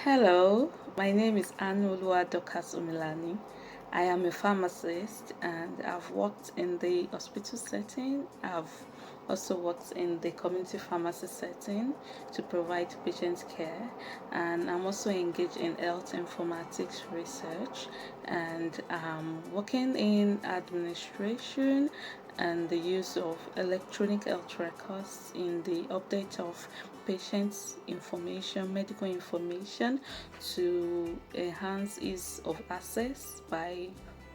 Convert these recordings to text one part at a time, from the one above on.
Hello, my name is Aanuoluwa Dorcas Omilani. I am a pharmacist and I've worked in the hospital setting. I've also worked in the community pharmacy setting to provide patient care, and I'm also engaged in health informatics research, and I'm working in administration and the use of electronic health records in the update of patients' information, medical information, to enhance ease of access by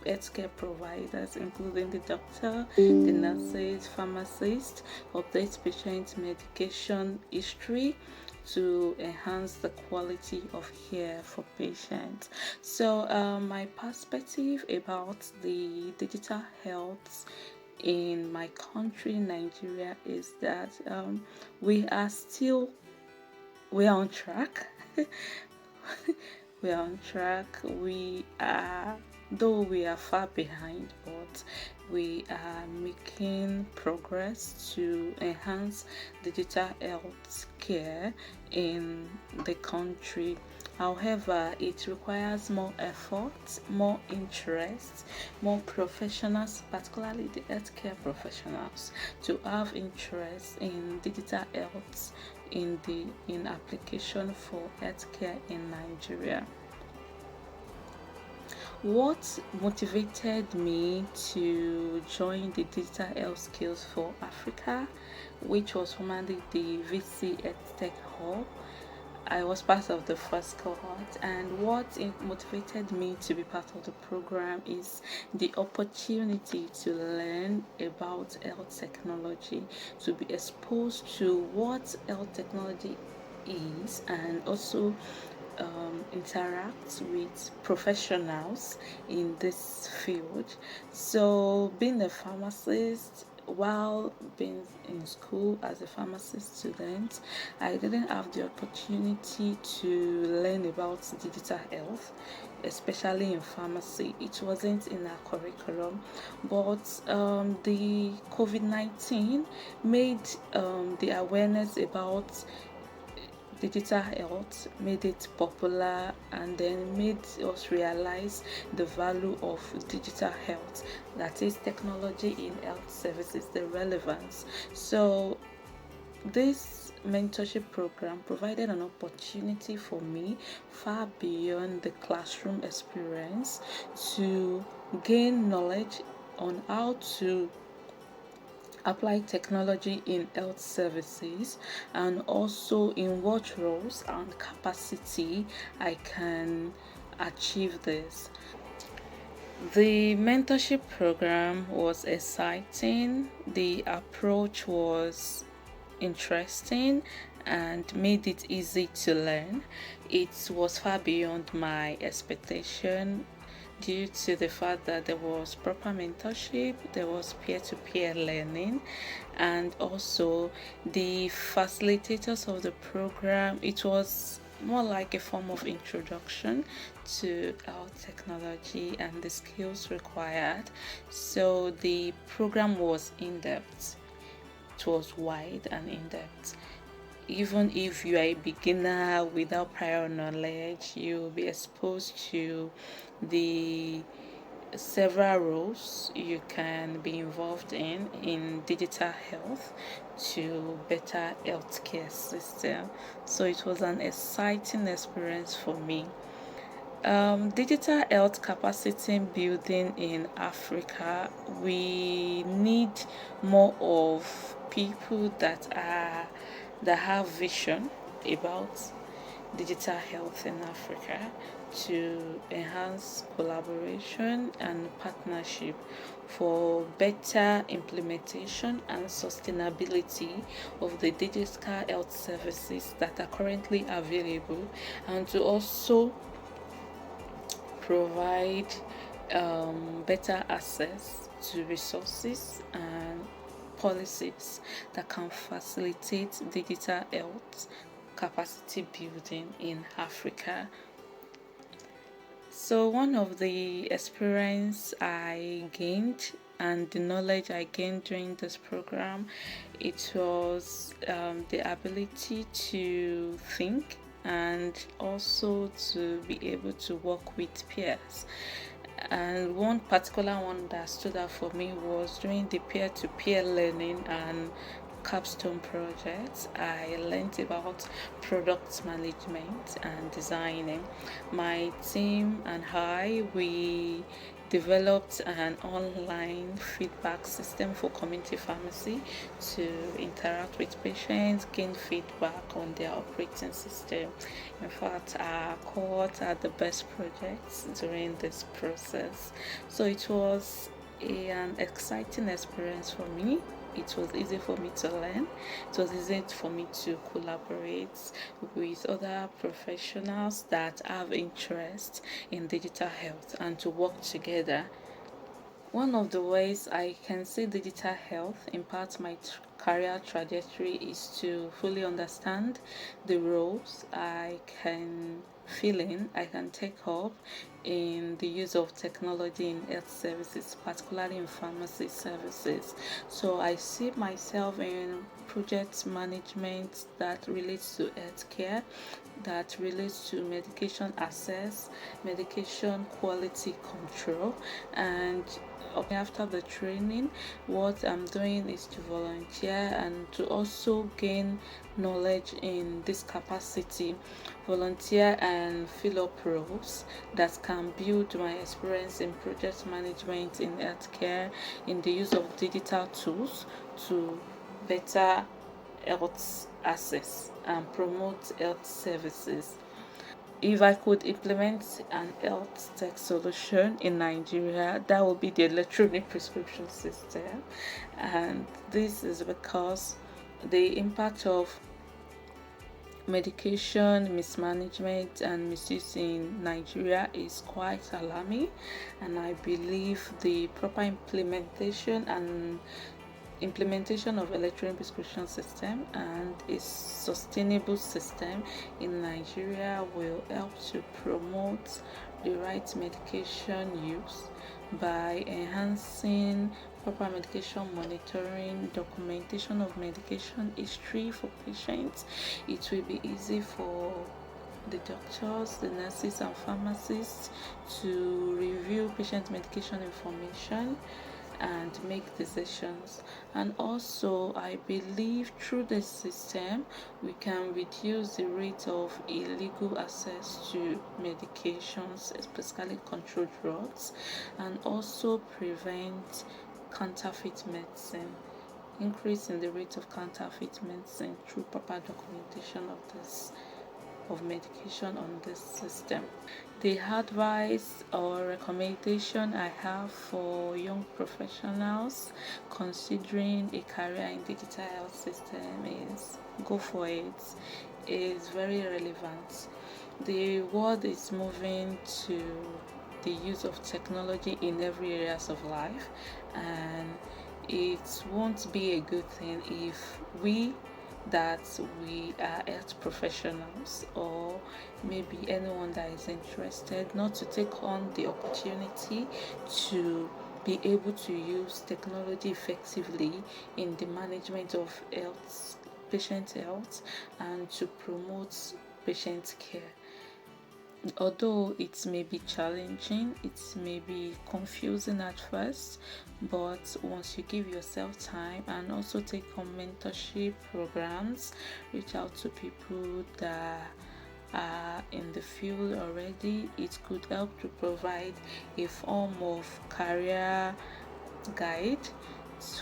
healthcare providers, including the doctor, the nurses, pharmacists, update patient medication history to enhance the quality of care for patients. So, my perspective about the digital health in my country, Nigeria, is that we are still we are on track. We are on track. We are, though we are far behind, but we are making progress to enhance digital health care in the country. However, it requires more effort, more interest, more professionals, particularly the healthcare professionals, to have interest in digital health in application for healthcare in Nigeria. What motivated me to join the Digital Health Skills for Africa, which was formerly the VC EdTech Hub? I was part of the first cohort, and what motivated me to be part of the program is the opportunity to learn about health technology, to be exposed to what health technology is, and also interact with professionals in this field. So, being a pharmacist, while being in school as a pharmacist student, I didn't have the opportunity to learn about digital health, especially in pharmacy. It wasn't in our curriculum, but the COVID-19 made the awareness about digital health, made it popular, and then made us realize the value of digital health, that is technology in health services, the relevance. So this mentorship program provided an opportunity for me, far beyond the classroom experience, to gain knowledge on how to apply technology in health services, and also in what roles and capacity I can achieve this. The mentorship program was exciting, the approach was interesting, and made it easy to learn. It was far beyond my expectation due to the fact that there was proper mentorship, there was peer-to-peer learning, and also the facilitators of the program. It was more like a form of introduction to our technology and the skills required. So the program was in depth, it was wide and in depth. Even if you are a beginner without prior knowledge, you'll be exposed to the several roles you can be involved in digital health to better healthcare system. So it was an exciting experience for me. Digital health capacity building in Africa, we need more of people that have vision about digital health in Africa, to enhance collaboration and partnership for better implementation and sustainability of the digital health services that are currently available, and to also provide better access to resources and policies that can facilitate digital health capacity building in Africa. So one of the experience I gained and the knowledge I gained during this program, it was the ability to think and also to be able to work with peers. And one particular one that stood out for me was during the peer-to-peer learning and capstone projects. I learned about product management and designing. My team and we developed an online feedback system for community pharmacy to interact with patients, gain feedback on their operating system. In fact, our cohort had the best projects during this process. So it was an exciting experience for me. It was easy for me to learn. It was easy for me to collaborate with other professionals that have interest in digital health and to work together. One of the ways I can see digital health impact my career trajectory is to fully understand the roles I can take up in the use of technology in health services, particularly in pharmacy services. So I see myself in project management that relates to healthcare, that relates to medication access, medication quality control, and after the training, what I'm doing is to volunteer and to also gain knowledge in this capacity, volunteer and fill up roles that can build my experience in project management, in healthcare, in the use of digital tools to better health access and promote health services. If I could implement an health tech solution in Nigeria, that would be the electronic prescription system. And this is because the impact of medication mismanagement and misuse in Nigeria is quite alarming, and I believe the proper implementation of electronic prescription system and a sustainable system in Nigeria will help to promote the right medication use by enhancing proper medication monitoring, documentation of medication history for patients. It will be easy for the doctors, the nurses, and pharmacists to review patient medication information and make decisions. And also, I believe through this system we can reduce the rate of illegal access to medications, especially controlled drugs, and also prevent counterfeit medicine, increase in the rate of counterfeit medicine through proper documentation of medication on this system. The advice or recommendation I have for young professionals considering a career in digital health system is go for it. It's very relevant. The world is moving to the use of technology in every areas of life, and it won't be a good thing if that we are health professionals, or maybe anyone that is interested, not to take on the opportunity to be able to use technology effectively in the management of health, patient health, and to promote patient care. Although it may be challenging, it may be confusing at first, but once you give yourself time and also take on mentorship programs, reach out to people that are in the field already, it could help to provide a form of career guide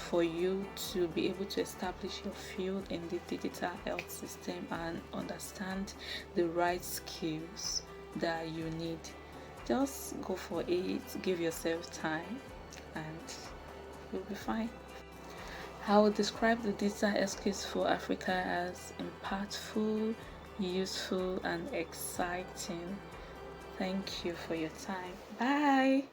for you to be able to establish your field in the digital health system and understand the right skills that you need. Just go for it, give yourself time, and you'll be fine. I would describe the digital health skills for Africa as impactful, useful, and exciting. Thank you for your time. Bye.